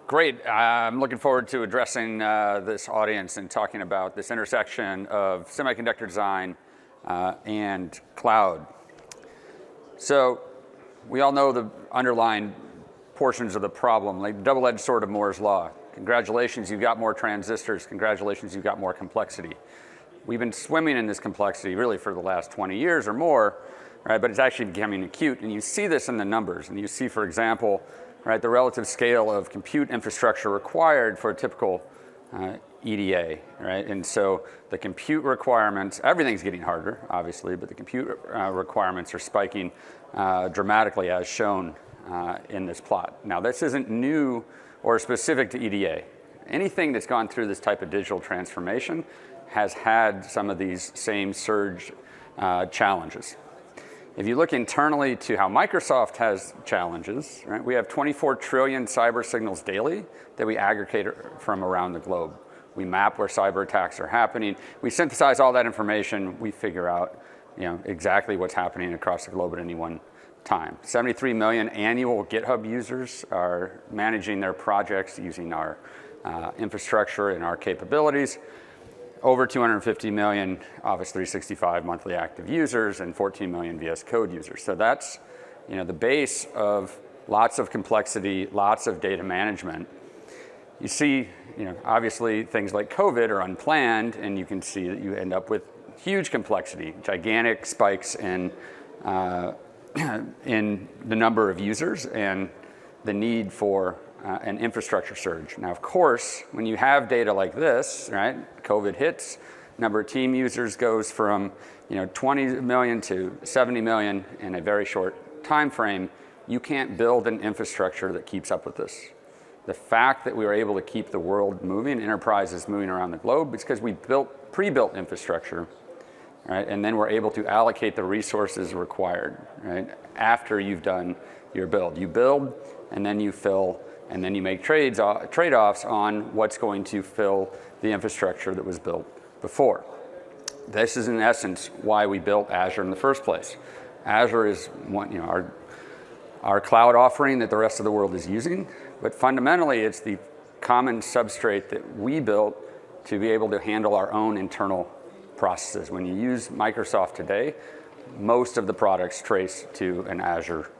Great. I'm looking forward to addressing this audience and talking about this intersection of semiconductor design and cloud. So we all know the underlying portions of the problem, like double-edged sword of Moore's law. Congratulations, you've got more transistors. Congratulations, you've got more complexity. We've been swimming in this complexity really for the last 20 years or more, right? But it's actually becoming acute, and you see this in the numbers. And you see, for example, right, the relative scale of compute infrastructure required for a typical EDA, right? And so the compute requirements, everything's getting harder, obviously, but the compute requirements are spiking dramatically as shown in this plot. Now, this isn't new or specific to EDA. Anything that's gone through this type of digital transformation has had some of these same surge challenges. If you look internally to how Microsoft has challenges, right, we have 24 trillion cyber signals daily that we aggregate from around the globe. We map where cyber attacks are happening. We synthesize all that information. We figure out, exactly what's happening across the globe at any one time. 73 million annual GitHub users are managing their projects using our infrastructure and our capabilities. Over 250 million Office 365 monthly active users and 14 million VS Code users. So that's the base of lots of complexity, lots of data management. You see, obviously things like COVID are unplanned, and you can see that you end up with huge complexity, gigantic spikes in the number of users and the need for an infrastructure surge. Now, of course, when you have data like this, right, COVID hits, number of team users goes from 20 million to 70 million in a very short time frame. You can't build an infrastructure that keeps up with this. The fact that we were able to keep the world moving, enterprises moving around the globe, is because we pre-built infrastructure, right, and then we're able to allocate the resources required, right, after you've done your build. You build, and then you fill, and then you make trade-offs on what's going to fill the infrastructure that was built before. This is, in essence, why we built Azure in the first place. Azure is our cloud offering that the rest of the world is using, but fundamentally, it's the common substrate that we built to be able to handle our own internal processes. When you use Microsoft today, most of the products trace to an Azure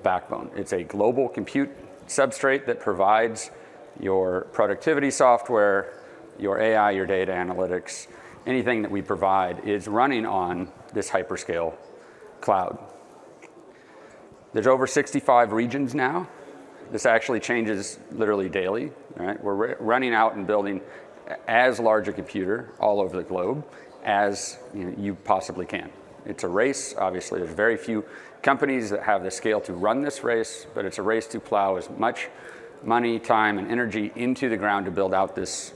backbone. It's a global compute substrate that provides your productivity software, your AI, your data analytics. Anything that we provide is running on this hyperscale cloud. There's over 65 regions now. This actually changes literally daily, right? We're running out and building as large a computer all over the globe as you possibly can. It's a race. Obviously, there's very few companies that have the scale to run this race, but it's a race to plow as much money, time, and energy into the ground to build out this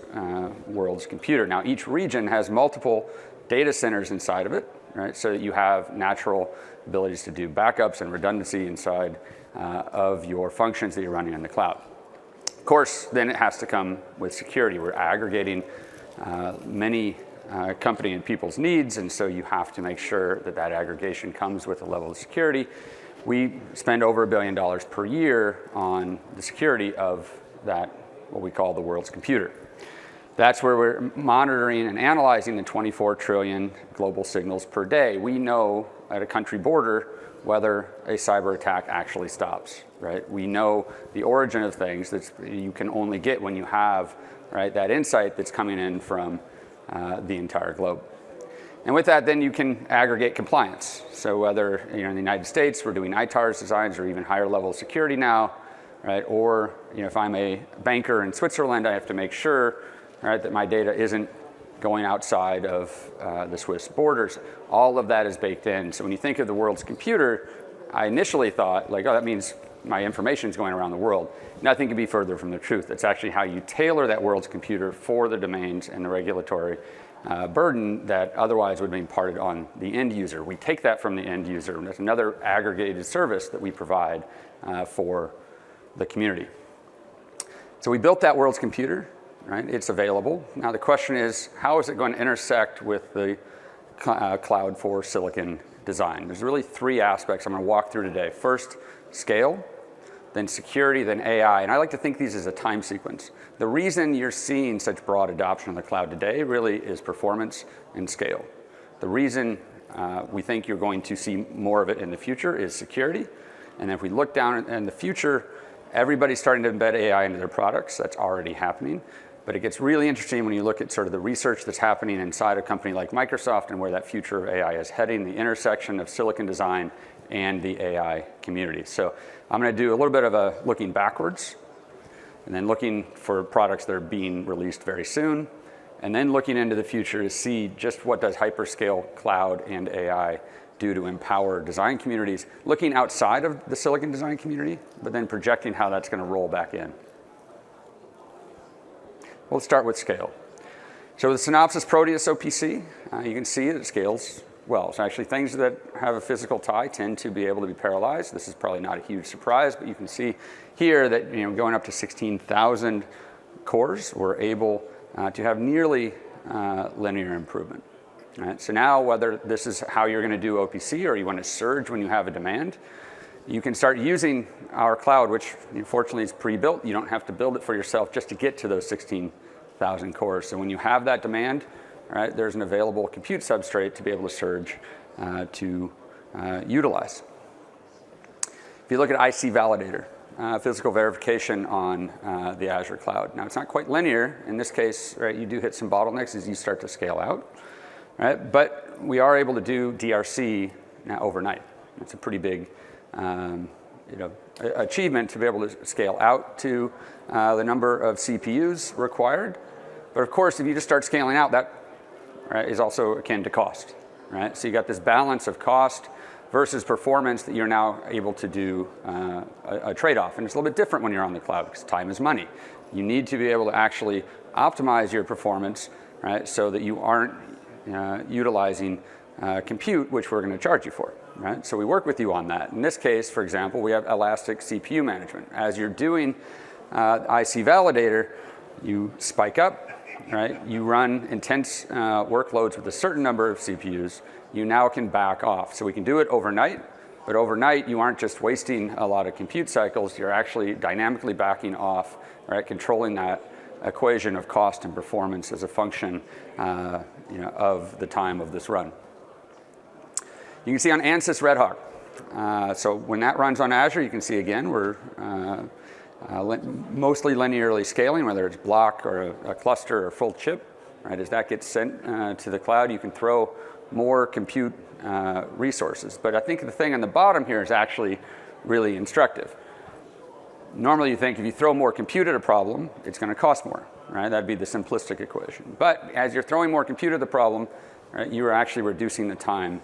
world's computer. Now, each region has multiple data centers inside of it, right? So that you have natural abilities to do backups and redundancy inside of your functions that you're running in the cloud. Of course, then it has to come with security. We're aggregating many company and people's needs, and so you have to make sure that that aggregation comes with a level of security. We spend over $1 billion per year on the security of that, what we call the world's computer. That's where we're monitoring and analyzing the 24 trillion global signals per day. We know at a country border whether a cyber attack actually stops, right? We know the origin of things that you can only get when you have, right, that insight that's coming in from the entire globe. And with that, then you can aggregate compliance. So whether in the United States, we're doing ITARs designs or even higher level of security now, right? Or if I'm a banker in Switzerland, I have to make sure, right, that my data isn't going outside of the Swiss borders. All of that is baked in. So when you think of the world's computer, I initially thought, like, oh, that means my information is going around the world. Nothing could be further from the truth. It's actually how you tailor that world's computer for the domains and the regulatory burden that otherwise would be imparted on the end user. We take that from the end user, and that's another aggregated service that we provide for the community. So we built that world's computer, right? It's available. Now the question is, how is it going to intersect with the cloud for silicon design? There's really three aspects I'm going to walk through today. First, scale. then security, then AI. And I like to think these as a time sequence. The reason you're seeing such broad adoption of the cloud today really is performance and scale. The reason we think you're going to see more of it in the future is security. And if we look down in the future, everybody's starting to embed AI into their products. That's already happening. But it gets really interesting when you look at sort of the research that's happening inside a company like Microsoft and where that future of AI is heading, the intersection of silicon design and the AI community. So I'm going to do a little bit of a looking backwards, and then looking for products that are being released very soon, and then looking into the future to see just what does hyperscale cloud and AI do to empower design communities, looking outside of the silicon design community, but then projecting how that's going to roll back in. We'll start with scale. So with Synopsys Proteus OPC, you can see it scales well. So actually things that have a physical tie tend to be able to be parallelized. This is probably not a huge surprise, but you can see here that going up to 16,000 cores, we're able to have nearly linear improvement. Right? So now whether this is how you're going to do OPC or you want to surge when you have a demand, you can start using our cloud, which fortunately is pre-built. You don't have to build it for yourself just to get to those 16,000 cores. So when you have that demand, right, there's an available compute substrate to be able to surge to utilize. If you look at IC Validator, physical verification on the Azure cloud. Now it's not quite linear. In this case, right, you do hit some bottlenecks as you start to scale out. Right? But we are able to do DRC now overnight. It's a pretty big achievement to be able to scale out to the number of CPUs required. But of course, if you just start scaling out, that right, is also akin to cost. Right? So you got this balance of cost versus performance that you're now able to do a trade-off. And it's a little bit different when you're on the cloud because time is money. You need to be able to actually optimize your performance, right, so that you aren't utilizing compute, which we're going to charge you for. Right? So we work with you on that. In this case, for example, we have elastic CPU management. As you're doing IC Validator, you spike up, right? You run intense workloads with a certain number of CPUs. You now can back off. So we can do it overnight, but overnight you aren't just wasting a lot of compute cycles. You're actually dynamically backing off, right? Controlling that equation of cost and performance as a function of the time of this run. You can see on Ansys RedHawk. So when that runs on Azure, you can see again we're mostly linearly scaling, whether it's block or a cluster or full chip. Right? As that gets sent to the cloud, you can throw more compute resources. But I think the thing on the bottom here is actually really instructive. Normally you think if you throw more compute at a problem, it's going to cost more. Right? That'd be the simplistic equation. But as you're throwing more compute at the problem, right, you are actually reducing the time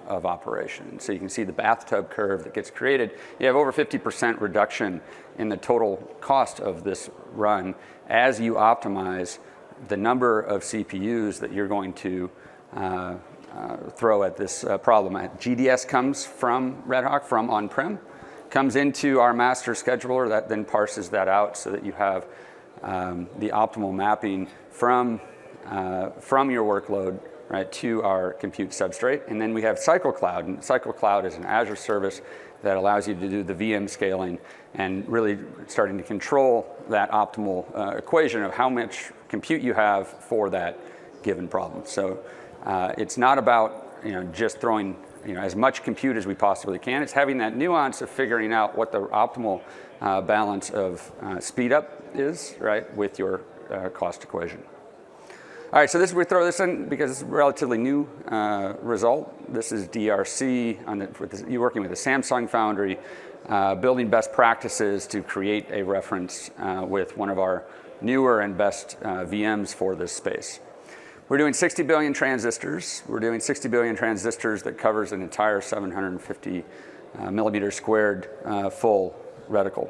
of operation. So you can see the bathtub curve that gets created. You have over 50% reduction in the total cost of this run as you optimize the number of CPUs that you're going to throw at this problem. GDS comes from RedHawk, from on-prem, comes into our master scheduler that then parses that out so that you have the optimal mapping from your workload, right, to our compute substrate. And then we have Cycle Cloud. And Cycle Cloud is an Azure service that allows you to do the VM scaling and really starting to control that optimal equation of how much compute you have for that given problem. So it's not about just throwing as much compute as we possibly can. It's having that nuance of figuring out what the optimal balance of speed up is, right, with your cost equation. All right, so we throw this in because it's a relatively new result. This is DRC, you're working with a Samsung foundry, building best practices to create a reference with one of our newer and best VMs for this space. We're doing 60 billion transistors. We're doing 60 billion transistors that covers an entire 750 millimeter squared full reticle.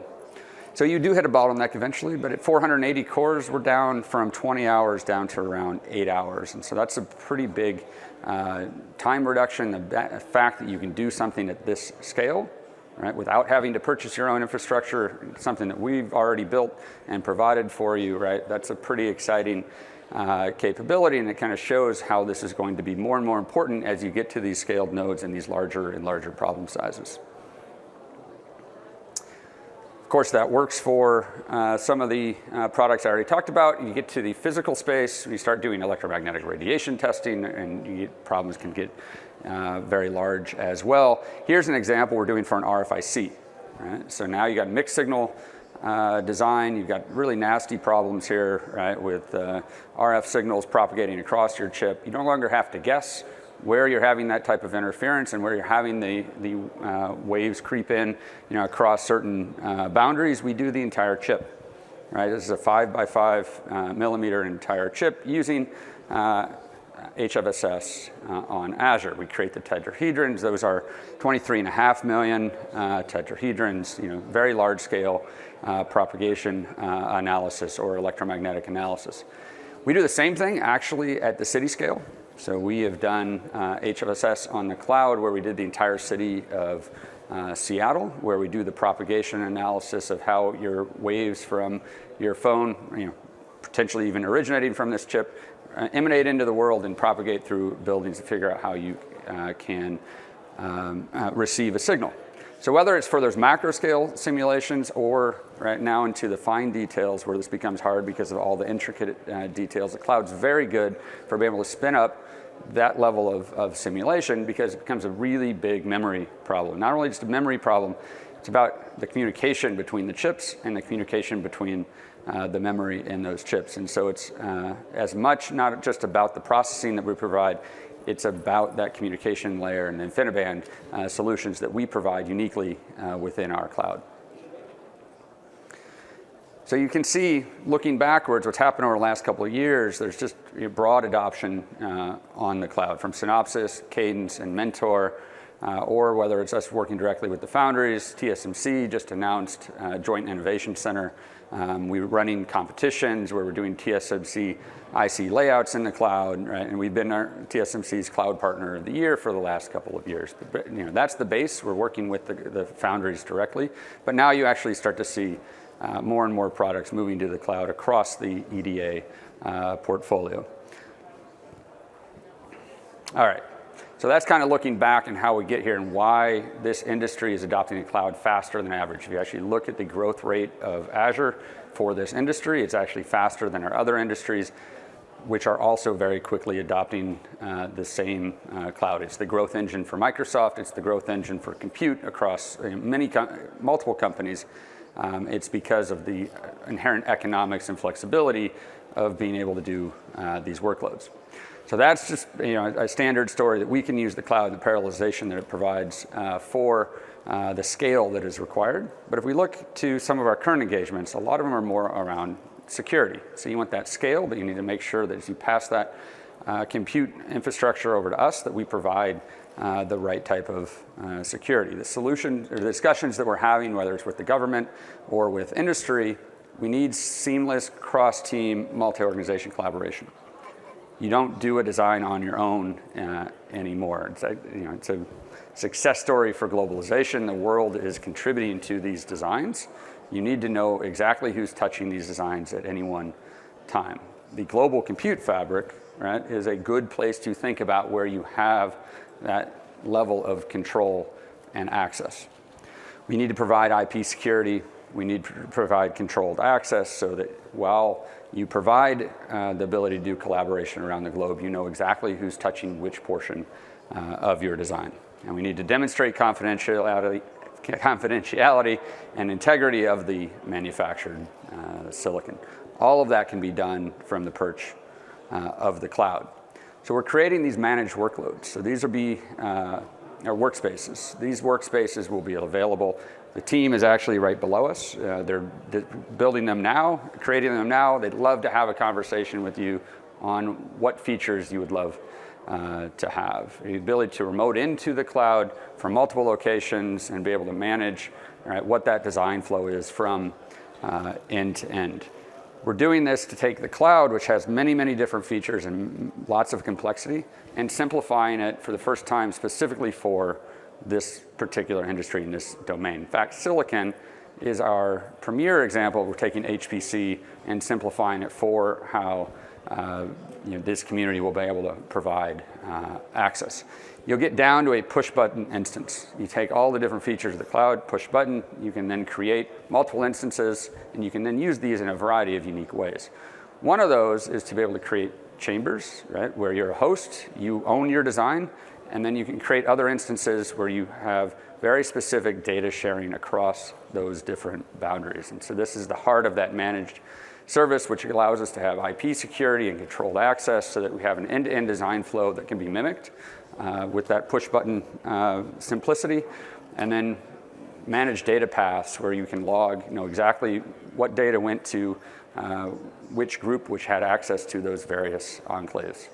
So you do hit a bottleneck eventually, but at 480 cores, we're down from 20 hours down to around 8 hours. And so that's a pretty big time reduction. The fact that you can do something at this scale, right, without having to purchase your own infrastructure, something that we've already built and provided for you, right, that's a pretty exciting capability, and it kind of shows how this is going to be more and more important as you get to these scaled nodes and these larger and larger problem sizes. Of course, that works for some of the products I already talked about. You get to the physical space, you start doing electromagnetic radiation testing, and problems can get very large as well. Here's an example we're doing for an RFIC. Right? So now you got mixed signal design, you've got really nasty problems here, right, with RF signals propagating across your chip. You no longer have to guess where you're having that type of interference and where you're having the waves creep in, across certain boundaries. We do the entire chip, right? This is a 5 by 5 millimeter entire chip using HFSS on Azure. We create the tetrahedrons. Those are 23.5 million tetrahedrons, very large scale propagation analysis or electromagnetic analysis. We do the same thing actually at the city scale. So we have done HFSS on the cloud where we did the entire city of Seattle, where we do the propagation analysis of how your waves from your phone, potentially even originating from this chip, emanate into the world and propagate through buildings to figure out how you can receive a signal. So whether it's for those macro scale simulations or right now into the fine details where this becomes hard because of all the intricate details, the cloud's very good for being able to spin up that level of simulation because it becomes a really big memory problem. Not only just a memory problem, it's about the communication between the chips and the communication between the memory in those chips. And so it's as much not just about the processing that we provide, it's about that communication layer and the InfiniBand solutions that we provide uniquely within our cloud. So you can see, looking backwards, what's happened over the last couple of years. There's just broad adoption on the cloud from Synopsys, Cadence, and Mentor, or whether it's us working directly with the foundries. TSMC just announced Joint Innovation Center. We're running competitions where we're doing TSMC IC layouts in the cloud, right? And we've been TSMC's Cloud Partner of the Year for the last couple of years. But that's the base. We're working with the foundries directly. But now you actually start to see more and more products moving to the cloud across the EDA portfolio. All right. So that's kind of looking back and how we get here and why this industry is adopting the cloud faster than average. If you actually look at the growth rate of Azure for this industry, it's actually faster than our other industries, which are also very quickly adopting the same cloud. It's the growth engine for Microsoft. It's the growth engine for compute across multiple companies. It's because of the inherent economics and flexibility of being able to do these workloads. So that's just a standard story that we can use the cloud and the parallelization that it provides for the scale that is required. But if we look to some of our current engagements, a lot of them are more around security. So you want that scale, but you need to make sure that as you pass that compute infrastructure over to us, that we provide the right type of security. The solution or the discussions that we're having, whether it's with the government or with industry, we need seamless cross-team multi-organization collaboration. You don't do a design on your own anymore. It's a success story for globalization. The world is contributing to these designs. You need to know exactly who's touching these designs at any one time. The global compute fabric, right, is a good place to think about where you have that level of control and access. We need to provide IP security. We need to provide controlled access so that while you provide the ability to do collaboration around the globe, you know exactly who's touching which portion of your design. And we need to demonstrate confidentiality and integrity of the manufactured silicon. All of that can be done from the perch of the cloud. So we're creating these managed workloads. So these will be our workspaces. These workspaces will be available. The team is actually right below us. They're building them now, creating them now. They'd love to have a conversation with you on what features you would love to have. The ability to remote into the cloud from multiple locations and be able to manage what that design flow is from end to end. We're doing this to take the cloud, which has many, many different features and lots of complexity, and simplifying it for the first time specifically for this particular industry in this domain. In fact, silicon is our premier example. We're taking HPC and simplifying it for how this community will be able to provide access. You'll get down to a push button instance. You take all the different features of the cloud, push button, you can then create multiple instances, and you can then use these in a variety of unique ways. One of those is to be able to create chambers, right, where you're a host, you own your design, and then you can create other instances where you have very specific data sharing across those different boundaries. And so this is the heart of that managed service, which allows us to have IP security and controlled access so that we have an end-to-end design flow that can be mimicked with that push button simplicity, and then manage data paths where you can log exactly what data went to which group which had access to those various enclaves.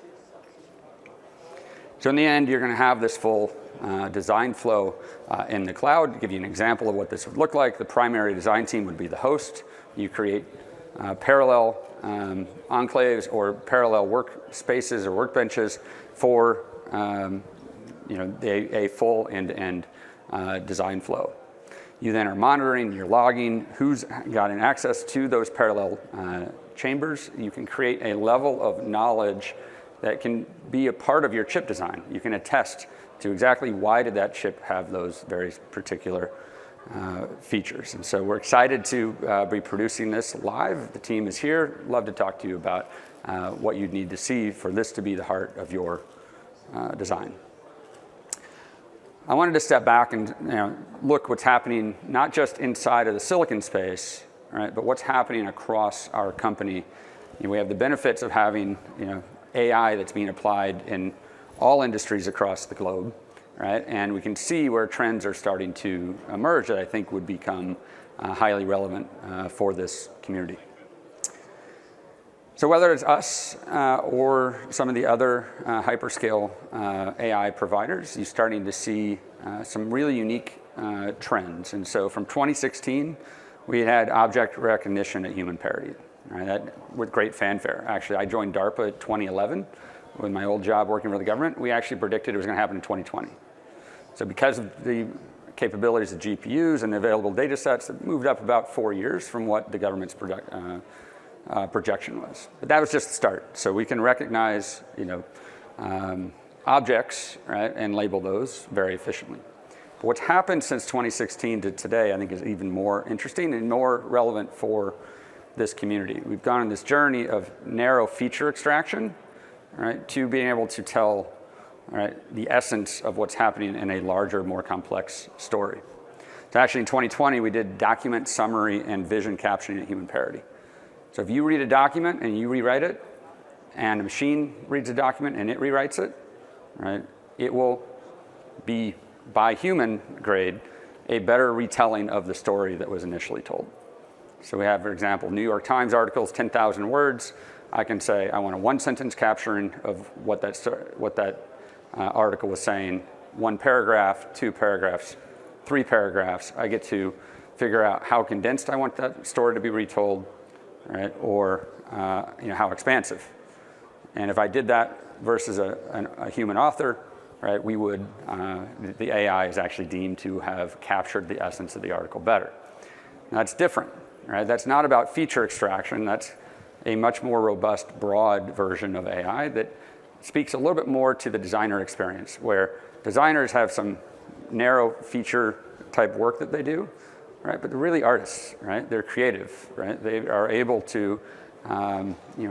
So in the end, you're going to have this full design flow in the cloud. To give you an example of what this would look like, the primary design team would be the host. You create parallel enclaves or parallel workspaces or workbenches for a full end-to-end design flow. You then are monitoring, you're logging who's gotten access to those parallel chambers. You can create a level of knowledge that can be a part of your chip design. You can attest to exactly why did that chip have those very particular features. And so we're excited to be producing this live. The team is here. Love to talk to you about what you'd need to see for this to be the heart of your design. I wanted to step back and look what's happening not just inside of the silicon space, right, but what's happening across our company. We have the benefits of having AI that's being applied in all industries across the globe, right? And we can see where trends are starting to emerge that I think would become highly relevant for this community. So whether it's us or some of the other hyperscale AI providers, you're starting to see some really unique trends. And so from 2016, we had object recognition at human parity, right? That with great fanfare. Actually, I joined DARPA in 2011 with my old job working for the government. We actually predicted it was going to happen in 2020. So because of the capabilities of GPUs and the available data sets, it moved up about 4 years from what the government's projection was. But that was just the start. So we can recognize, objects, right, and label those very efficiently. But what's happened since 2016 to today, I think, is even more interesting and more relevant for this community. We've gone on this journey of narrow feature extraction, right, to being able to tell, right, the essence of what's happening in a larger, more complex story. So actually in 2020, we did document summary and vision captioning at human parity. So if you read a document and you rewrite it, and a machine reads a document and it rewrites it, right, it will be, by human grade, a better retelling of the story that was initially told. So we have, for example, New York Times articles, 10,000 words. I can say I want a one-sentence capturing of what that article was saying, 1 paragraph, 2 paragraphs, 3 paragraphs. I get to figure out how condensed I want that story to be retold, right, or how expansive. And if I did that versus a human author, right, we would, the AI is actually deemed to have captured the essence of the article better. And that's different, right? That's not about feature extraction. That's a much more robust, broad version of AI that speaks a little bit more to the designer experience, where designers have some narrow feature type work that they do, right? But they're really artists, right? They're creative, right? They are able to,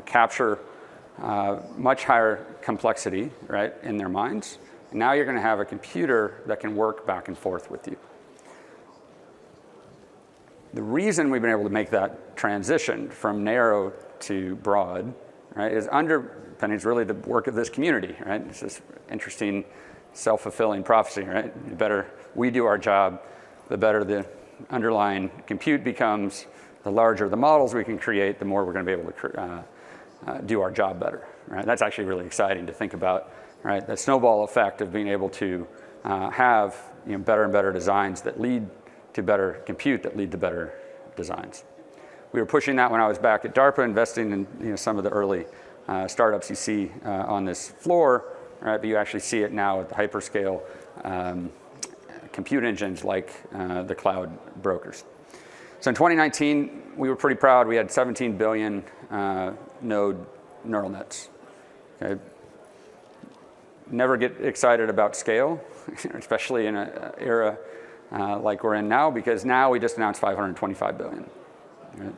capture much higher complexity, right, in their minds. And now you're going to have a computer that can work back and forth with you. The reason we've been able to make that transition from narrow to broad, right, is underpinnings really the work of this community, right? It's this interesting self-fulfilling prophecy, right? The better we do our job, the better the underlying compute becomes, the larger the models we can create, the more we're going to be able to do our job better, right? That's actually really exciting to think about, right? The snowball effect of being able to have better and better designs that lead to better compute, that lead to better designs. We were pushing that when I was back at DARPA, investing in some of the early startups you see on this floor, right? But you actually see it now at the hyperscale compute engines like the cloud brokers. So in 2019, we were pretty proud. We had 17 billion node neural nets. Okay. Never get excited about scale, especially in an era like we're in now, because now we just announced 525 billion. Right?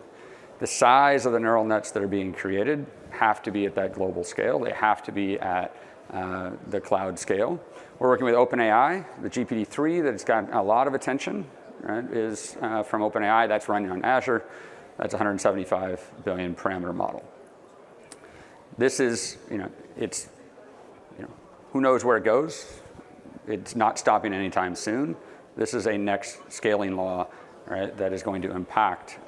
The size of the neural nets that are being created have to be at that global scale. They have to be at the cloud scale. We're working with OpenAI. The GPT-3 that's gotten a lot of attention, right, is from OpenAI. That's running on Azure. That's a 175 billion parameter model. This is, it's, who knows where it goes? It's not stopping anytime soon. This is a next scaling law, right, that is going to impact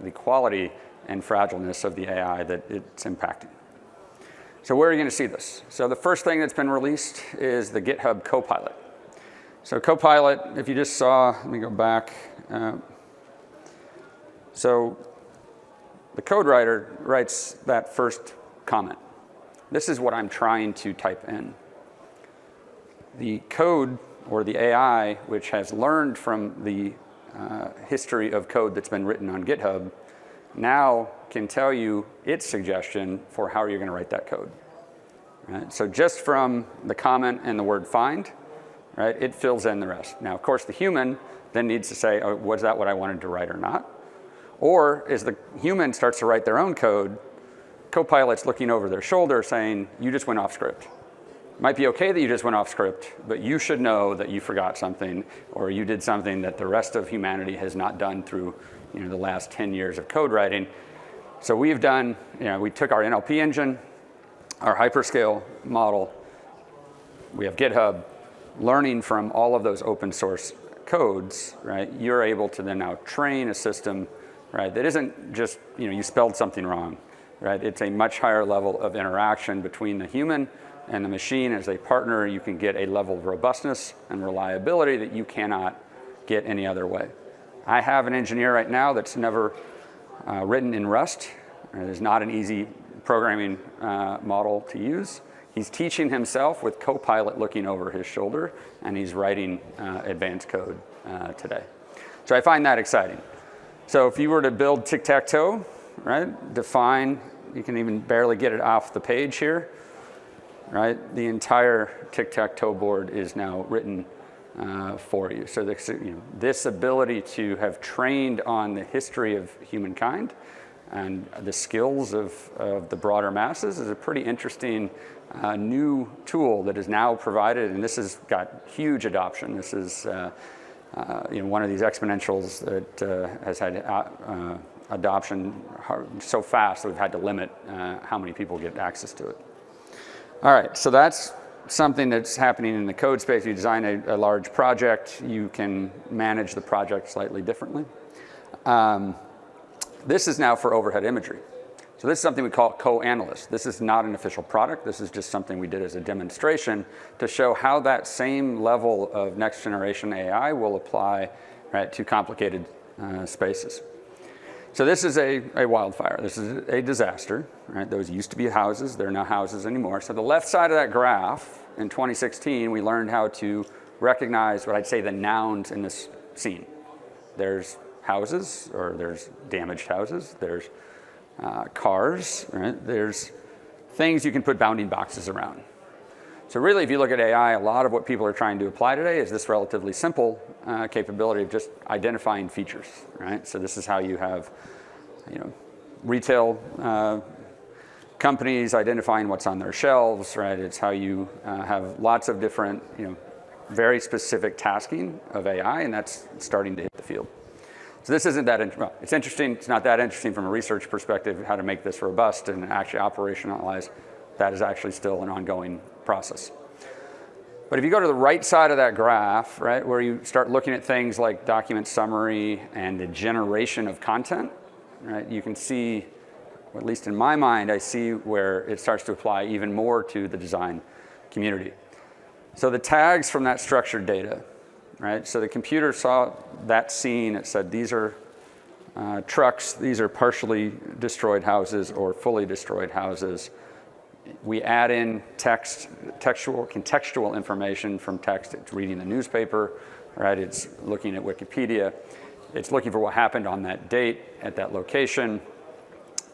the quality and fragileness of the AI that it's impacting. So where are you going to see this? So the first thing that's been released is the GitHub Copilot. So Copilot, if you just saw, let me go back. So the code writer writes that first comment. This is what I'm trying to type in. The code, or the AI, which has learned from the history of code that's been written on GitHub, now can tell you its suggestion for how you're going to write that code. Right? So just from the comment and the word find, right, it fills in the rest. Now, of course, the human then needs to say, oh, was that what I wanted to write or not? Or as the human starts to write their own code, Copilot's looking over their shoulder saying, you just went off script. Might be okay that you just went off script, but you should know that you forgot something, or you did something that the rest of humanity has not done through the last 10 years of code writing. So we've done, we took our NLP engine, our hyperscale model, we have GitHub, learning from all of those open source codes, right? You're able to then now train a system, right, that isn't just, you spelled something wrong, right? It's a much higher level of interaction between the human and the machine. As they partner, you can get a level of robustness and reliability that you cannot get any other way. I have an engineer right now that's never written in Rust. It is not an easy programming model to use. He's teaching himself with Copilot looking over his shoulder, and he's writing advanced code today. So I find that exciting. So if you were to build tic-tac-toe, right, define, you can even barely get it off the page here, right? The entire tic-tac-toe board is now written for you. So this ability to have trained on the history of humankind and the skills of the broader masses is a pretty interesting new tool that is now provided, and this has got huge adoption. This is one of these exponentials that has had adoption so fast that we've had to limit how many people get access to it. All right, so that's something that's happening in the code space. You design a large project, you can manage the project slightly differently. This is now for overhead imagery. So this is something we call co-analyst. This is not an official product. This is just something we did as a demonstration to show how that same level of next generation AI will apply, right, to complicated spaces. So this is a wildfire. This is a disaster, right? Those used to be houses. They're not houses anymore. So the left side of that graph, in 2016, we learned how to recognize what I'd say the nouns in this scene. There's houses, or there's damaged houses. There's cars, right? There's things you can put bounding boxes around. So really, if you look at AI, a lot of what people are trying to apply today is this relatively simple capability of just identifying features, right? So this is how you have, retail companies identifying what's on their shelves, right? It's how you have lots of different, very specific tasking of AI, and that's starting to hit the field. So this isn't that, well, it's interesting. It's not that interesting from a research perspective, how to make this robust and actually operationalize. That is actually still an ongoing process. But if you go to the right side of that graph, right, where you start looking at things like document summary and the generation of content, right, you can see, or at least in my mind, I see where it starts to apply even more to the design community. So the tags from that structured data, right, so the computer saw that scene, it said these are trucks, these are partially destroyed houses or fully destroyed houses. We add in contextual information from text. It's reading the newspaper, right? It's looking at Wikipedia. it's looking for what happened on that date at that location.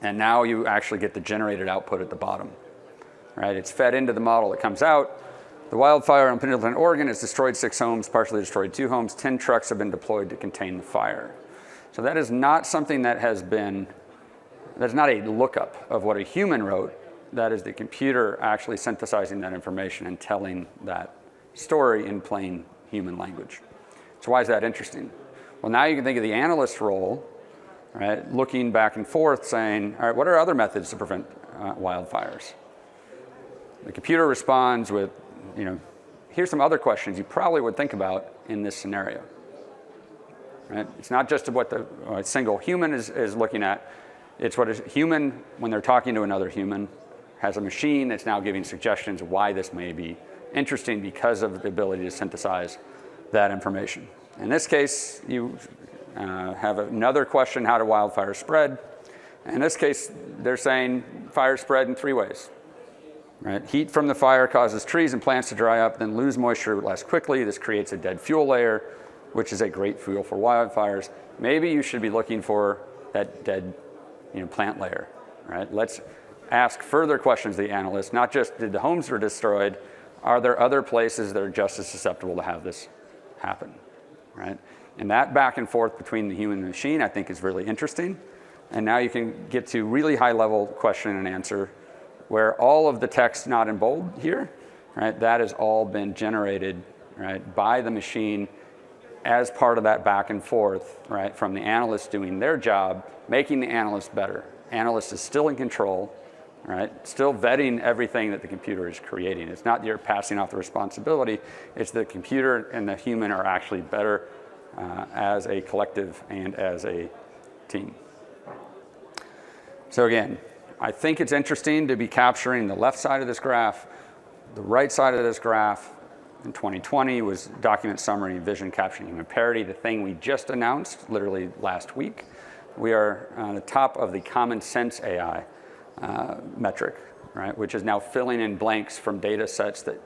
And now you actually get the generated output at the bottom, right? It's fed into the model. It comes out. The wildfire in Pendleton, Oregon has destroyed 6 homes, partially destroyed 2 homes. 10 trucks have been deployed to contain the fire. So that is not something that has been, that's not a lookup of what a human wrote. That is the computer actually synthesizing that information and telling that story in plain human language. So why is that interesting? Well, now you can think of the analyst role, right? Looking back and forth saying, all right, what are other methods to prevent wildfires? The computer responds with, here's some other questions you probably would think about in this scenario. Right? It's not just what a single human is looking at. It's what a human, when they're talking to another human, has a machine that's now giving suggestions of why this may be interesting because of the ability to synthesize that information. In this case, you have another question, how do wildfires spread? In this case, they're saying fires spread in 3 ways. Right? Heat from the fire causes trees and plants to dry up, then lose moisture less quickly. This creates a dead fuel layer, which is a great fuel for wildfires. Maybe you should be looking for that dead plant layer. Right? Let's ask further questions to the analyst, not just did the homes were destroyed, are there other places that are just as susceptible to have this happen? Right? And that back and forth between the human and the machine, I think, is really interesting. And now you can get to really high level question and answer where all of the text not in bold here, right, that has all been generated, right, by the machine as part of that back and forth, right, from the analyst doing their job, making the analyst better. Analyst is still in control, right, still vetting everything that the computer is creating. It's not you're passing off the responsibility, it's the computer and the human are actually better as a collective and as a team. So again, I think it's interesting to be capturing the left side of this graph. The right side of this graph in 2020 was document summary and vision capturing human parity, the thing we just announced literally last week. We are on the top of the common sense AI metric, right, which is now filling in blanks from data sets that,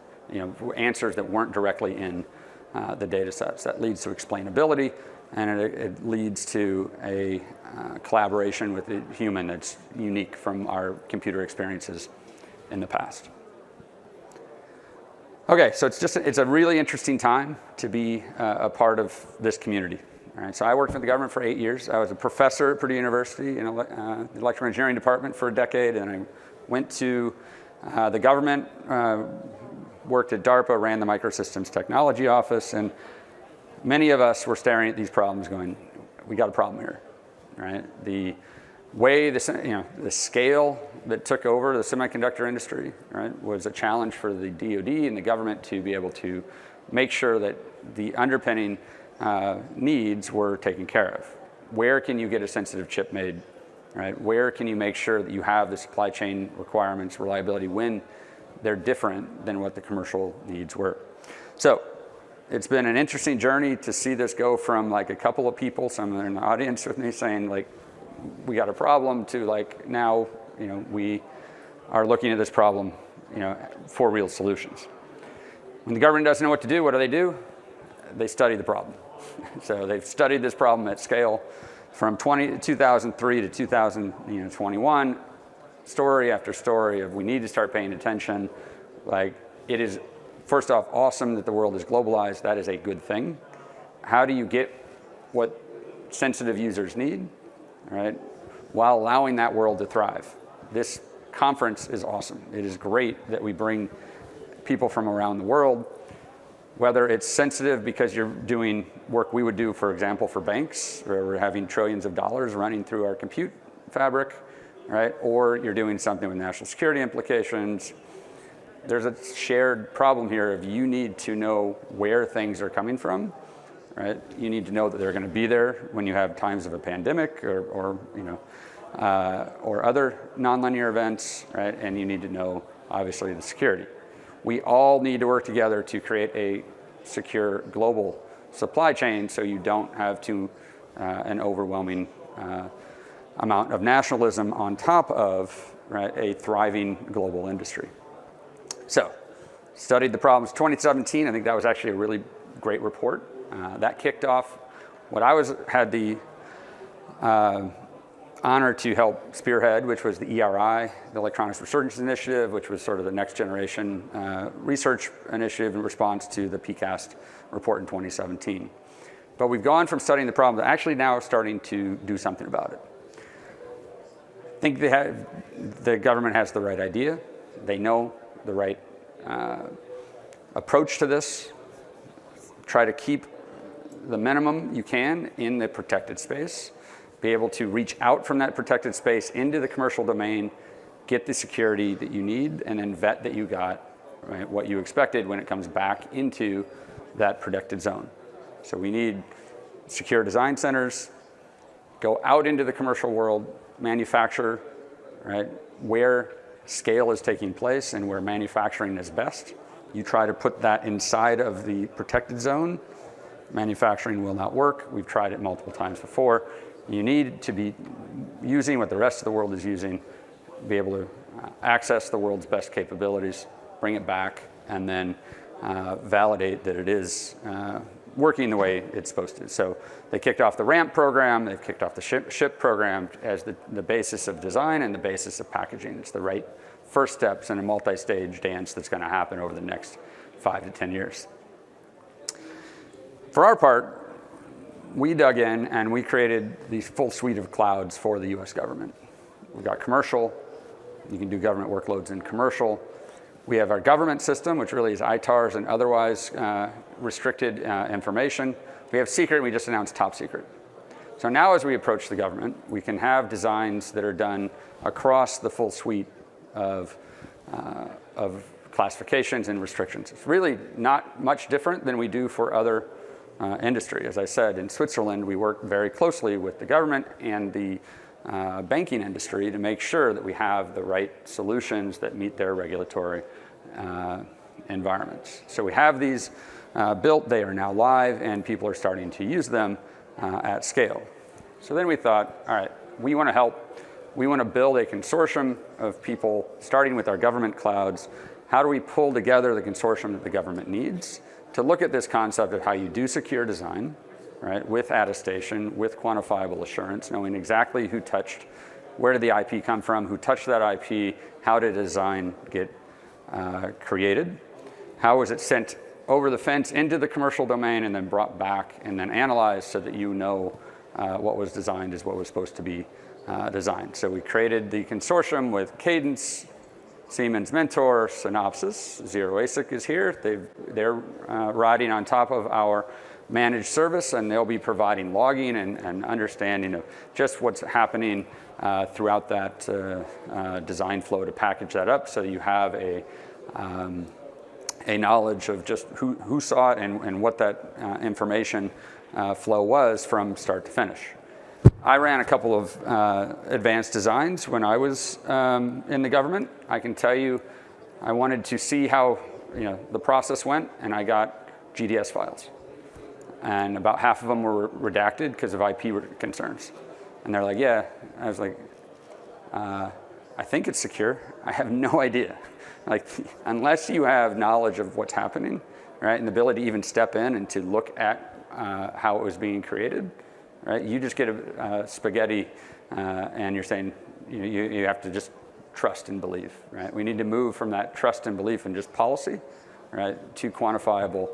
answers that weren't directly in the data sets. That leads to explainability, and it leads to a collaboration with the human that's unique from our computer experiences in the past. Okay, so it's a really interesting time to be a part of this community. All right, so I worked for the government for 8 years. I was a professor at Purdue University in the electrical engineering department for a decade, and I went to the government, worked at DARPA, ran the Microsystems Technology Office, and many of us were staring at these problems going, we got a problem here, right? The way, the scale that took over the semiconductor industry, right, was a challenge for the DoD and the government to be able to make sure that the underpinning needs were taken care of. Where can you get a sensitive chip made, right? Where can you make sure that you have the supply chain requirements, reliability, when they're different than what the commercial needs were? So it's been an interesting journey to see this go from like a couple of people, some in the audience with me saying like, we got a problem, to like now, we are looking at this problem, for real solutions. When the government doesn't know what to do, what do? They study the problem. So they've studied this problem at scale from 2003 to 2021, story after story of we need to start paying attention. Like, it is, first off, awesome that the world is globalized. That is a good thing. How do you get what sensitive users need, right, while allowing that world to thrive? This conference is awesome. It is great that we bring people from around the world, whether it's sensitive because you're doing work we would do, for example, for banks, where we're having trillions of dollars running through our compute fabric, right? Or you're doing something with national security implications. There's a shared problem here of you need to know where things are coming from, right? You need to know that they're going to be there when you have times of a pandemic or other nonlinear events, right? And you need to know, obviously, the security. We all need to work together to create a secure global supply chain so you don't have an overwhelming amount of nationalism on top of, right, a thriving global industry. So, studied the problems 2017. I think that was actually a really great report. That kicked off What I had the honor to help spearhead, which was the ERI, the Electronics Resurgence Initiative, which was sort of the next generation research initiative in response to the PCAST report in 2017. But we've gone from studying the problem to actually now starting to do something about it. I think the government has the right idea. They know the right approach to this. Try to keep the minimum you can in the protected space. Be able to reach out from that protected space into the commercial domain, get the security that you need, and then vet that you got right, what you expected when it comes back into that protected zone. So we need secure design centers, go out into the commercial world, manufacture, right, where scale is taking place and where manufacturing is best. You try to put that inside of the protected zone, manufacturing will not work. We've tried it multiple times before. You need to be using what the rest of the world is using, be able to access the world's best capabilities, bring it back, and then validate that it is working the way it's supposed to. So they kicked off the RAMP program, they've kicked off the SHIP program as the basis of design and the basis of packaging. It's the right first steps in a multi-stage dance that's going to happen over the next 5 to 10 years. For our part, we dug in and we created these full suite of clouds for the US government. We've got commercial, you can do government workloads in commercial. We have our government system, which really is ITARs and otherwise restricted information. We have secret, we just announced top secret. So now as we approach the government, we can have designs that are done across the full suite of classifications and restrictions. It's really not much different than we do for other industry. As I said, in Switzerland, we work very closely with the government and the banking industry to make sure that we have the right solutions that meet their regulatory environments. So we have these built, they are now live, and people are starting to use them at scale. So then we thought, all right, we want to help. We want to build a consortium of people, starting with our government clouds. How do we pull together the consortium that the government needs to look at this concept of how you do secure design, right, with attestation, with quantifiable assurance, knowing exactly who touched, where did the IP come from, who touched that IP, how did design get created, how was it sent over the fence into the commercial domain and then brought back and then analyzed so that you know what was designed is what was supposed to be designed. So we created the consortium with Cadence, Siemens Mentor, Synopsys, Zero ASIC is here. They're riding on top of our managed service, and they'll be providing logging and understanding of just what's happening throughout that design flow to package that up so you have a knowledge of just who saw it and what that information flow was from start to finish. I ran a couple of advanced designs when I was in the government. I can tell you, I wanted to see how the process went, and I got GDS files. And about half of them were redacted because of IP concerns. And they're like, yeah. I was like, I think it's secure. I have no idea. Like, unless you have knowledge of what's happening, right, and the ability to even step in and to look at how it was being created, right? You just get a spaghetti and you're saying you have to just trust and believe, right? We need to move from that trust and belief and just policy, right, to quantifiable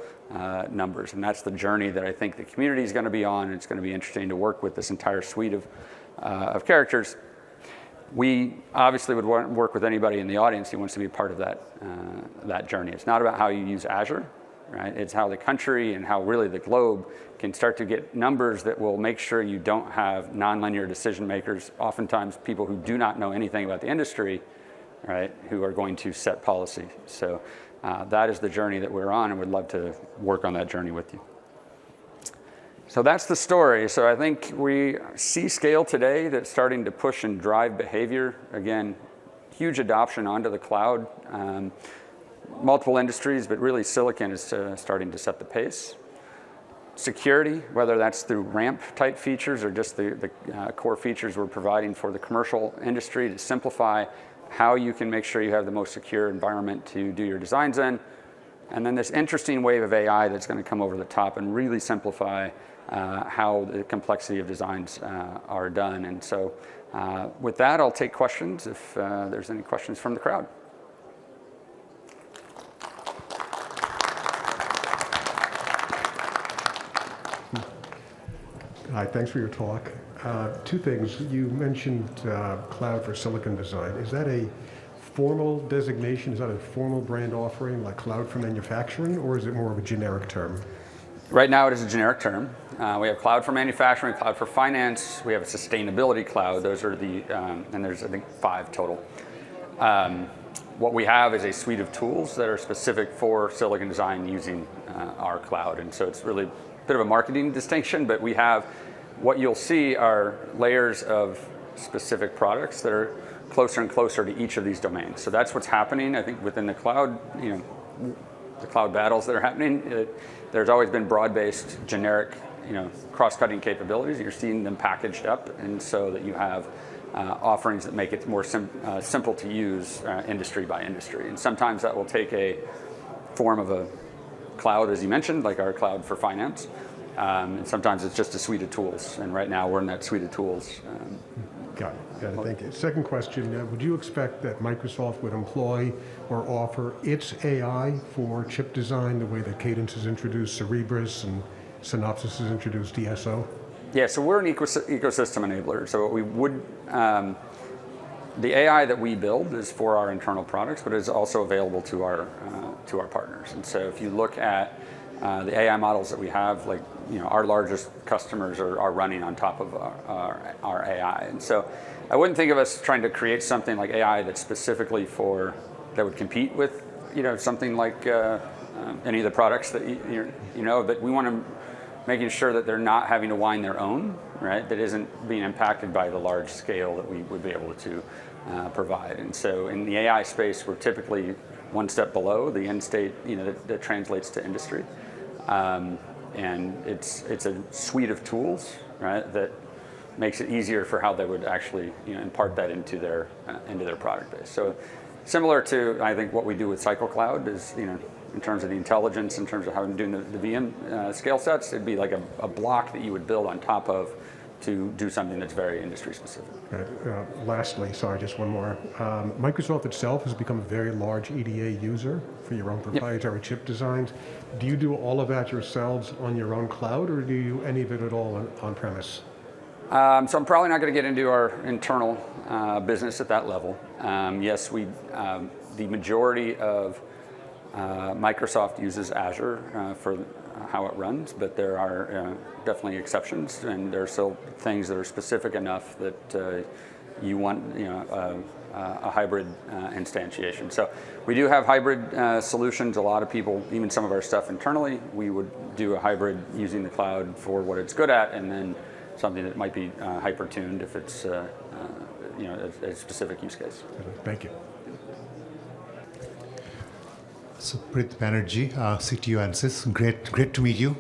numbers. And that's the journey that I think the community is going to be on. It's going to be interesting to work with this entire suite of characters. We obviously would work with anybody in the audience who wants to be a part of that journey. It's not about how you use Azure, right? It's how the country and how really the globe can start to get numbers that will make sure you don't have nonlinear decision makers, oftentimes people who do not know anything about the industry, right, who are going to set policy. So that is the journey that we're on, and we'd love to work on that journey with you. So that's the story. So I think we see scale today that's starting to push and drive behavior. Again, huge adoption onto the cloud. Multiple industries, but really silicon is starting to set the pace. Security, whether that's through RAMP type features or just the core features we're providing for the commercial industry to simplify how you can make sure you have the most secure environment to do your designs in. And then this interesting wave of AI that's going to come over the top and really simplify how the complexity of designs are done. And so with that, I'll take questions if there's any questions from the crowd. Hi, thanks for your talk. Two things. You mentioned cloud for silicon design. Is that a formal designation? Is that a formal brand offering like cloud for manufacturing, or is it more of a generic term? Right now it is a generic term. We have cloud for manufacturing, cloud for finance. We have a sustainability cloud. Those are the, and there's I think 5 total. What we have is a suite of tools that are specific for silicon design using our cloud. And so it's really a bit of a marketing distinction, but we have, what you'll see are layers of specific products that are closer and closer to each of these domains. So that's what's happening, I think, within the cloud, the cloud battles that are happening. There's always been broad-based, generic, cross-cutting capabilities. You're seeing them packaged up, and so that you have offerings that make it more simple to use industry by industry. And sometimes that will take a form of a cloud, as you mentioned, like our cloud for finance. And sometimes it's just a suite of tools. And right now we're in that suite of tools. Got it, thank you. Second question, would you expect that Microsoft would employ or offer its AI for chip design the way that Cadence has introduced Cerebrus and Synopsys has introduced DSO? Yeah, so we're an ecosystem enabler. So what we would, the AI that we build is for our internal products, but is also available to our partners. And so if you look at the AI models that we have, like our largest customers are running on top of our AI. And so I wouldn't think of us trying to create something like AI that's specifically that would compete with something like any of the products that but we want to making sure that they're not having to wind their own, right? That isn't being impacted by the large scale that we would be able to provide. And so in the AI space, we're typically one step below the end state, that translates to industry. And it's a suite of tools, right, that makes it easier for how they would actually impart that into their product base. So similar to, I think, what we do with Cycle Cloud is, in terms of the intelligence, in terms of how we're doing the VM scale sets, it'd be like a block that you would build on top of to do something that's very industry specific. Right. Lastly, sorry, just one more. Microsoft itself has become a very large EDA user for your own proprietary chip designs. Do you do all of that yourselves on your own cloud, or do you any of it at all on premise? So I'm probably not going to get into our internal business at that level. Yes, the majority of Microsoft uses Azure for how it runs, but there are definitely exceptions, and there are still things that are specific enough that you want a hybrid instantiation. So we do have hybrid solutions. A lot of people, even some of our stuff internally, we would do a hybrid using the cloud for what it's good at, and then something that might be hyper-tuned if it's a specific use case. Thank you. So Prit Banerjee, CTO Ansys, great to meet you.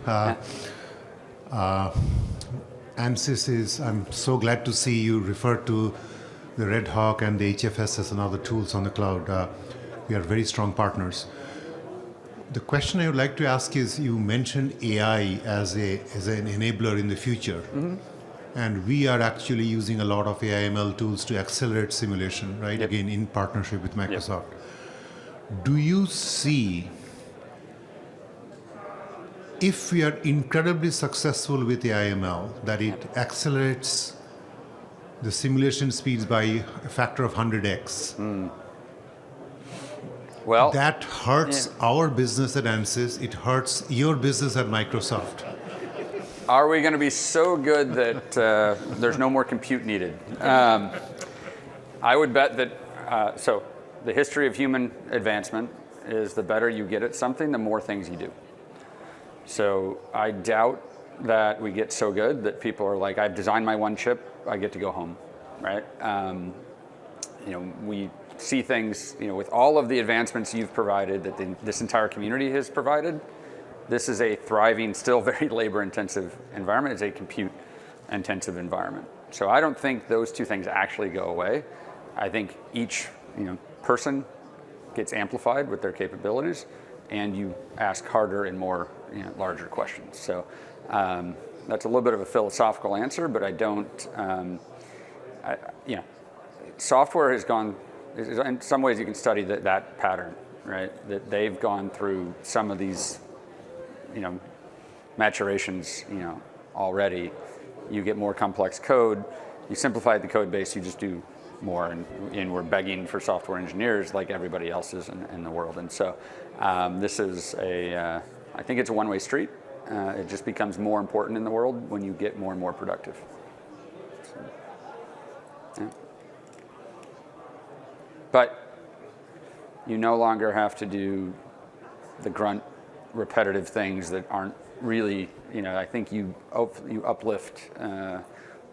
Ansys is, I'm so glad to see you refer to the RedHawk and the HFSS and other tools on the cloud. We are very strong partners. The question I would like to ask is, you mentioned AI as an enabler in the future. Mm-hmm. And we are actually using a lot of AI/ML tools to accelerate simulation, right? Yep. Again, in partnership with Microsoft. Yep. Do you see, if we are incredibly successful with AI/ML, that it accelerates the simulation speeds by a factor of 100x? Well, that hurts our business at Ansys. It hurts your business at Microsoft. Are we going to be so good that there's no more compute needed? I would bet that, so the history of human advancement is the better you get at something, the more things you do. So I doubt that we get so good that people are like, I've designed my one chip, I get to go home, right? We see things, with all of the advancements you've provided, that this entire community has provided. This is a thriving, still very labor-intensive environment. It's a compute-intensive environment. So I don't think those two things actually go away. I think each, person gets amplified with their capabilities, and you ask harder and more, larger questions. So that's a little bit of a philosophical answer, but I don't, you know, software has gone, in some ways you can study that pattern, right? That they've gone through some of these, you know, maturations, you know, already. You get more complex code, you simplify the code base, you just do more, and we're begging for software engineers like everybody else is in the world. And so this is I think it's a one-way street. It just becomes more important in the world when you get more and more productive. So, yeah. But you no longer have to do the grunt, repetitive things that aren't really, you know, I think you uplift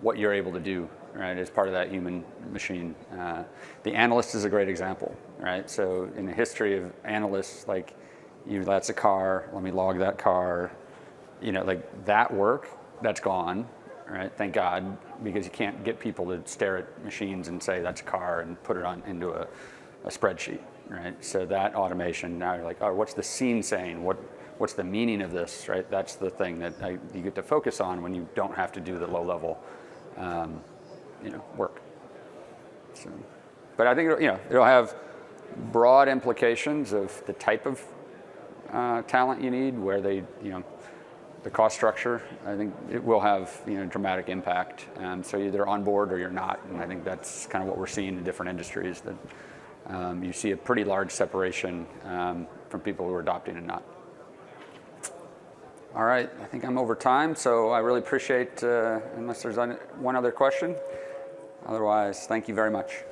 what you're able to do, right, as part of that human machine. The analyst is a great example, right? So in the history of analysts, like, that's a car, let me log that car, you know, like that work, that's gone, right? Thank God, because you can't get people to stare at machines and say that's a car and put it on into a spreadsheet, right? So that automation, now you're like, oh, what's the scene saying? What's the meaning of this, right? That's the thing that you get to focus on when you don't have to do the low level, you know, work. So, but I think, you know, it'll have broad implications of the type of talent you need, where they, you know, the cost structure. I think it will have, you know, dramatic impact. So you're either on board or you're not, and I think that's kind of what we're seeing in different industries. That you see a pretty large separation from people who are adopting and not. All right, I think I'm over time, so I really appreciate, unless there's one other question. Otherwise, thank you very much.